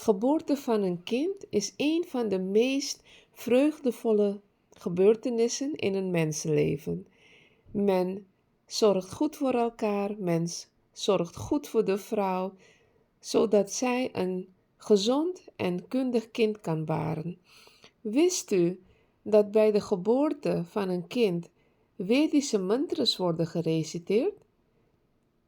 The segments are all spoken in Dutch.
Geboorte van een kind is een van de meest vreugdevolle gebeurtenissen in een mensenleven. Men zorgt goed voor elkaar, men zorgt goed voor de vrouw, zodat zij een gezond en kundig kind kan baren. Wist u dat bij de geboorte van een kind Vedische mantras worden gereciteerd?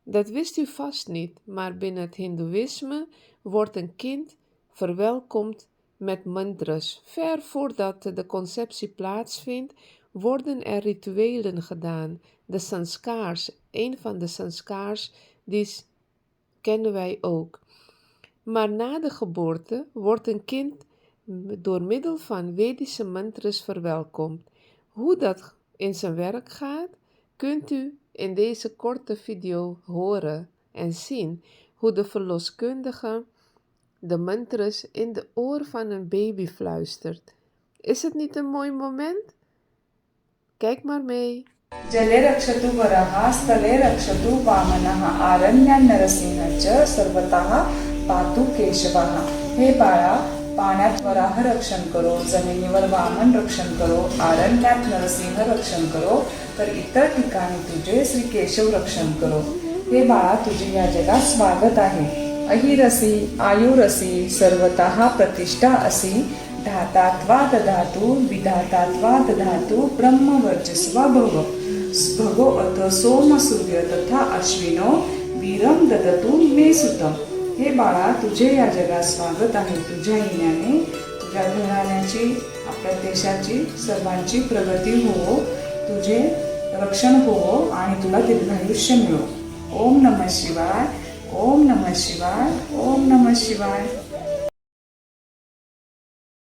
Dat wist u vast niet, maar binnen het Hindoeïsme wordt een kind verwelkomd met mantras. Ver voordat de conceptie plaatsvindt, worden er rituelen gedaan. De sanskars, een van de sanskars, die kennen wij ook. Maar na de geboorte wordt een kind door middel van Vedische mantras verwelkomd. Hoe dat in zijn werk gaat, kunt u in deze korte video horen en zien hoe de verloskundige de mantras in de oor van een baby fluistert. Is het niet een mooi moment? Kijk maar mee. जले रक्षतु वरः स्थले रक्षतु वामनः आरण्यान् नरसिंहः च सर्वतः पातु केशवः. हे बाळा, पाण्यात वराह रक्षण करो, जमिनीवर वामन रक्षण करो, आरण्यात नरसिंह रक्षण करो, तर इतर ठिकाणी तुझे श्री केशव रक्षण करो. हे बाळा, तुझे या जगात स्वागत आहे. अहिरसी आयुरसी सर्वतः प्रतिष्ठा असी, धातात्वा दधातु विधातात्वा दधातु ब्रह्मवर्चस्वा भव. भगो अथ सोम सूर्य तथा अश्विनो वीरम ददतु मे सुतम. हे बाळा, तुझे या जगात स्वागत आहे. तुझ्या येण्याने तुझ्या घराण्याची, आपल्या देशाची, सर्वांची प्रगती होवो, तुझे रक्षण होवो आणि तुला दीर्घायुष्य मिळो. ओम नमः शिवाय, ओम नमः शिवाय, ओम नमः शिवाय.